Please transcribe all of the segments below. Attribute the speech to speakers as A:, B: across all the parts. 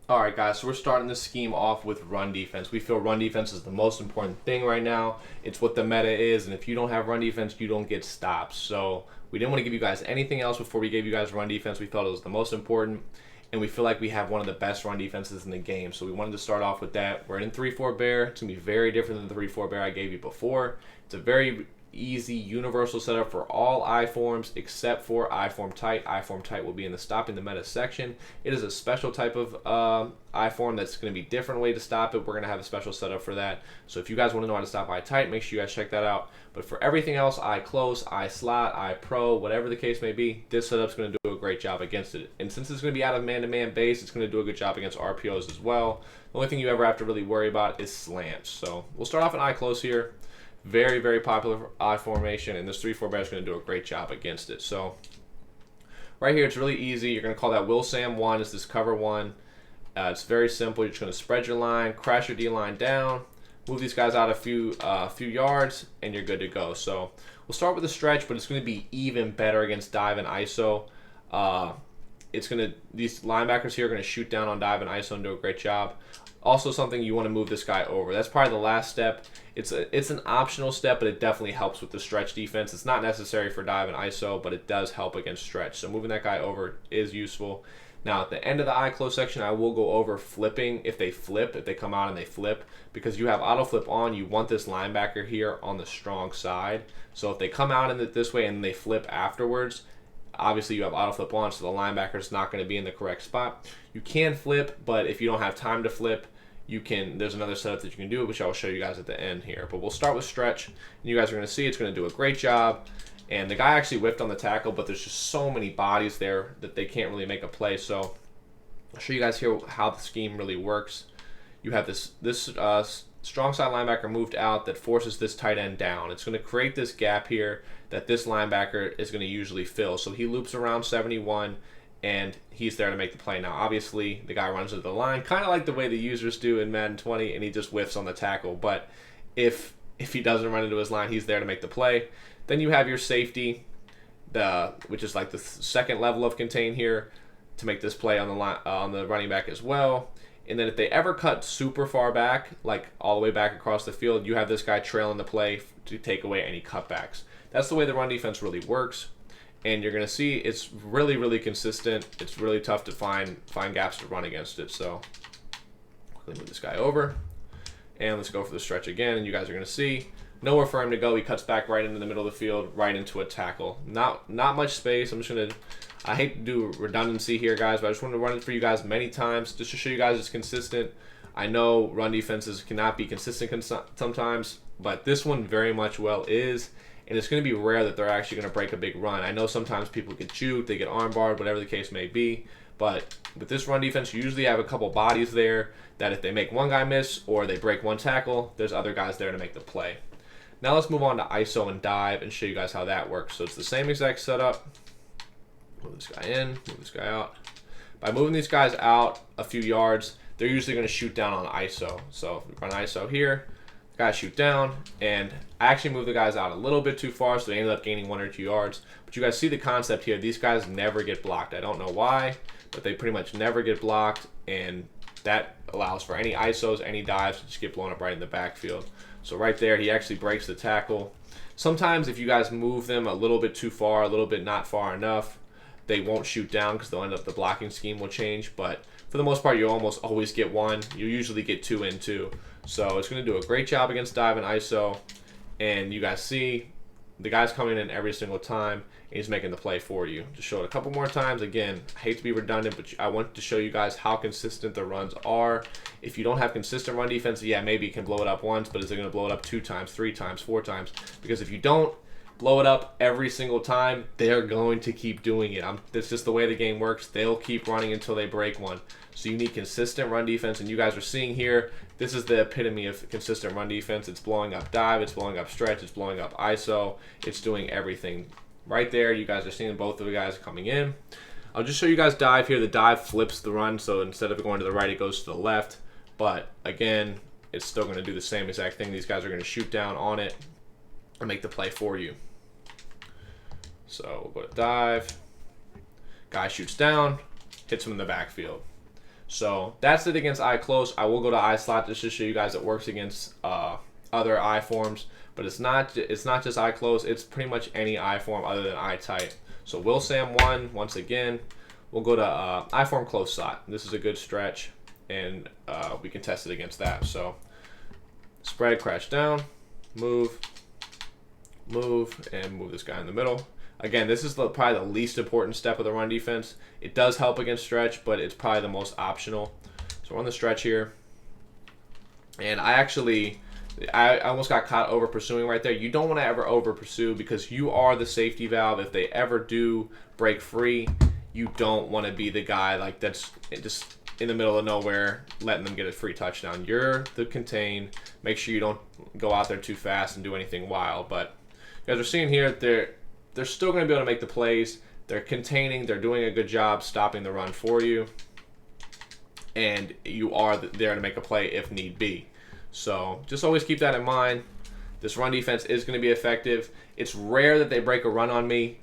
A: All right, guys, so we're starting this scheme off with run defense. We feel run defense is the most important thing right now. It's what the meta is, and if you don't have run defense, you don't get stops. So we didn't want to give you guys anything else before we gave you guys run defense. We felt it was the most important, and we feel like we have one of the best run defenses in the game. So we wanted to start off with that. We're in 3-4 bear. It's going to be very different than the 3-4 bear I gave you before. It's a very easy universal setup for all I forms except for I form tight. I form tight will be in the stopping the meta section. It is a special type of I form that's going to be a different way to stop it. We're going to have a special setup for that. So if you guys want to know how to stop I tight, make sure you guys check that out. But for everything else, I close, I slot, I pro, whatever the case may be, this setup's going to do a great job against it. And since it's going to be out of man-to-man base, it's going to do a good job against RPOs as well. The only thing you ever have to really worry about is slants. So we'll start off an I close here. Very, very popular I formation, and this 3-4 bear is going to do a great job against it. So right here, it's really easy. You're going to call that Will Sam 1. It's this cover 1. It's very simple. You're just going to spread your line, crash your D line down, move these guys out a few yards, and you're good to go. So we'll start with a stretch, but it's going to be even better against dive and ISO. These linebackers here are going to shoot down on dive and ISO and do a great job. Also something you want to move this guy over. That's probably the last step. It's an optional step, but it definitely helps with the stretch defense. It's not necessary for dive and ISO, but it does help against stretch. So moving that guy over is useful. Now at the end of the I close section, I will go over flipping if they come out and they flip, because you have auto flip on, you want this linebacker here on the strong side. So if they come out in it this way and they flip afterwards, obviously you have auto flip on, so the linebacker is not going to be in the correct spot. You can flip, but if you don't have time to flip, there's another setup that you can do, which I'll show you guys at the end here. But we'll start with stretch, and you guys are going to see it's going to do a great job. And the guy actually whipped on the tackle, but there's just so many bodies there that they can't really make a play. So I'll show you guys here how the scheme really works. You have this strong side linebacker moved out that forces this tight end down. It's going to create this gap here that this linebacker is going to usually fill. So he loops around 71, and he's there to make the play. Now, obviously, the guy runs into the line, kind of like the way the users do in Madden 20, and he just whiffs on the tackle. But if he doesn't run into his line, he's there to make the play. Then you have your safety, which is like the second level of contain here, to make this play on the running back as well. And then if they ever cut super far back, like all the way back across the field, you have this guy trailing the play to take away any cutbacks. That's the way the run defense really works. And you're going to see it's really, really consistent. It's really tough to find gaps to run against it. So quickly move this guy over. And let's go for the stretch again. And you guys are going to see nowhere for him to go. He cuts back right into the middle of the field, right into a tackle. Not much space. I'm just going to... I hate to do redundancy here, guys, but I just want to run it for you guys many times just to show you guys it's consistent. I know run defenses cannot be consistent sometimes, but this one very much well is. And it's going to be rare that they're actually going to break a big run. I know sometimes people get juked, they get armbarred, whatever the case may be. But with this run defense, you usually have a couple bodies there that if they make one guy miss or they break one tackle, there's other guys there to make the play. Now let's move on to ISO and dive and show you guys how that works. So it's the same exact setup. Move this guy in, move this guy out. By moving these guys out a few yards, they're usually going to shoot down on ISO. So if we run ISO here, guys shoot down, and I actually moved the guys out a little bit too far, so they ended up gaining 1 or 2 yards. But you guys see the concept here. These guys never get blocked. I don't know why, but they pretty much never get blocked, and that allows for any ISOs, any dives to just get blown up right in the backfield. So right there, he actually breaks the tackle. Sometimes if you guys move them a little bit too far, a little bit not far enough, they won't shoot down because they'll end up, the blocking scheme will change. But for the most part, you almost always get 1. You usually get 2 in 2. So it's going to do a great job against dive and ISO. And you guys see the guy's coming in every single time, and he's making the play for you. Just show it a couple more times. Again, I hate to be redundant, but I want to show you guys how consistent the runs are. If you don't have consistent run defense, yeah, maybe you can blow it up once, but is it going to blow it up 2 times, 3 times, 4 times? Because if you don't blow it up every single time, they're going to keep doing it. That's just the way the game works. They'll keep running until they break one. So you need consistent run defense, and you guys are seeing here, this is the epitome of consistent run defense. It's blowing up dive, it's blowing up stretch, it's blowing up ISO, it's doing everything. Right there, you guys are seeing both of the guys coming in. I'll just show you guys dive here. The dive flips the run, so instead of going to the right, it goes to the left. But again, it's still going to do the same exact thing. These guys are going to shoot down on it and make the play for you. So we'll go to dive. Guy shoots down, hits him in the backfield. So that's it against I close. I will go to I slot just to show you guys it works against other I forms, but it's not just I close. It's pretty much any I form other than I tight. So Will Sam 1 once again. We'll go to I form close slot. This is a good stretch, and we can test it against that. So spread, crash down, move, and move this guy in the middle. Again, this is probably the least important step of the run defense. It does help against stretch, but it's probably the most optional. So we're on the stretch here. And I almost got caught over pursuing right there. You don't want to ever over pursue because you are the safety valve. If they ever do break free, you don't want to be the guy like that's just in the middle of nowhere letting them get a free touchdown. You're the contain. Make sure you don't go out there too fast and do anything wild. But you guys are seeing here, they're still going to be able to make the plays. They're containing. They're doing a good job stopping the run for you. And you are there to make a play if need be. So just always keep that in mind. This run defense is going to be effective. It's rare that they break a run on me.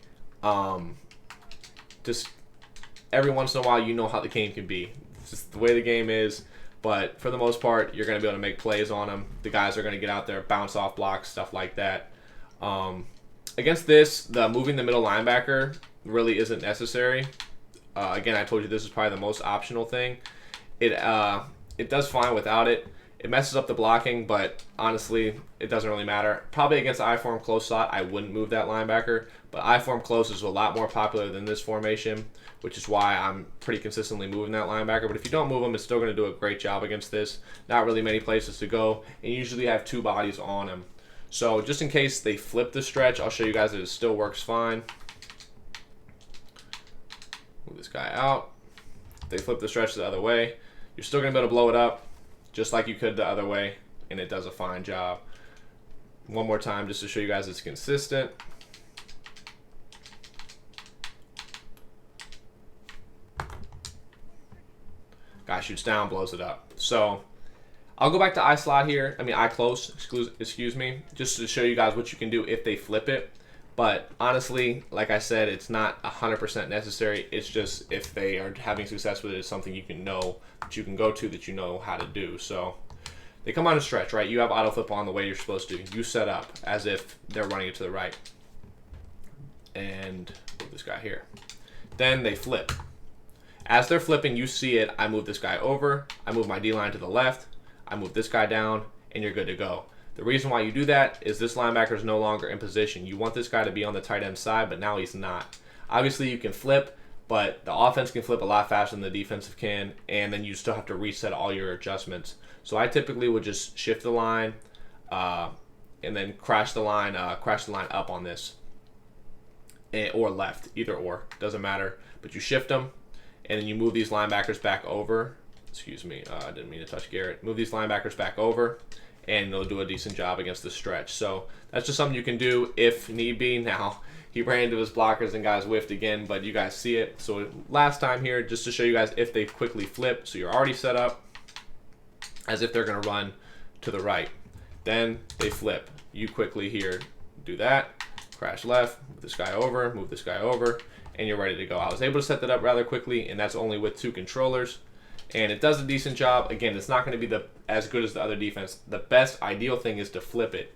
A: Just every once in a while, you know how the game can be. It's just the way the game is. But for the most part, you're going to be able to make plays on them. The guys are going to get out there, bounce off blocks, stuff like that. Against this, the moving the middle linebacker really isn't necessary. Again, I told you this is probably the most optional thing. It does fine without it. It messes up the blocking, but honestly, it doesn't really matter. Probably against I form close slot, I wouldn't move that linebacker, but I form close is a lot more popular than this formation, which is why I'm pretty consistently moving that linebacker. But if you don't move him, it's still going to do a great job against this. Not really many places to go, and you usually have two bodies on him. So just in case they flip the stretch, I'll show you guys that it still works fine. Move this guy out. If they flip the stretch the other way, you're still going to be able to blow it up just like you could the other way, and it does a fine job. One more time just to show you guys it's consistent. Guy shoots down, blows it up. So I'll go back to I slot here. I mean I close, excuse me, just to show you guys what you can do if they flip it. But honestly, like I said, it's not 100% necessary. It's just if they are having success with it, it's something you can know that you can go to, that you know how to do. So they come on a stretch, right? You have auto flip on the way you're supposed to. You set up as if they're running it to the right. And move this guy here. Then they flip. As they're flipping, you see it. I move this guy over. I move my D-line to the left. I move this guy down, and you're good to go. The reason why you do that is this linebacker is no longer in position. You want this guy to be on the tight end side, but now he's not. Obviously, you can flip, but the offense can flip a lot faster than the defensive can, and then you still have to reset all your adjustments. So I typically would just shift the line and then crash the line up on this, or left, either or, doesn't matter. But you shift them, and then you move these linebackers back over. Excuse me, I didn't mean to touch Garrett. Move these linebackers back over, and they'll do a decent job against the stretch. So that's just something you can do if need be. Now, he ran into his blockers and guys whiffed again, but you guys see it. So last time here, just to show you guys if they quickly flip, so you're already set up as if they're going to run to the right. Then they flip. You quickly here do that, crash left, move this guy over, and you're ready to go. I was able to set that up rather quickly, and that's only with two controllers. And it does a decent job. Again, it's not going to be as good as the other defense. The best ideal thing is to flip it,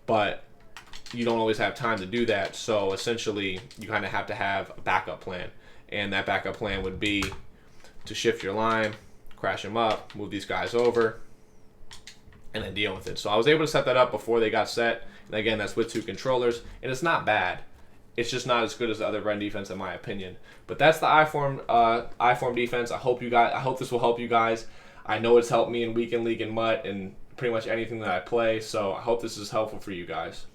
A: but you don't always have time to do that. So essentially, you kind of have to have a backup plan. And that backup plan would be to shift your line, crash them up, move these guys over, and then deal with it. So I was able to set that up before they got set. And again, that's with two controllers. And it's not bad. It's just not as good as the other run defense, in my opinion. But that's the I form defense. I hope this will help you guys. I know it's helped me in weekend league and MUT and pretty much anything that I play. So I hope this is helpful for you guys.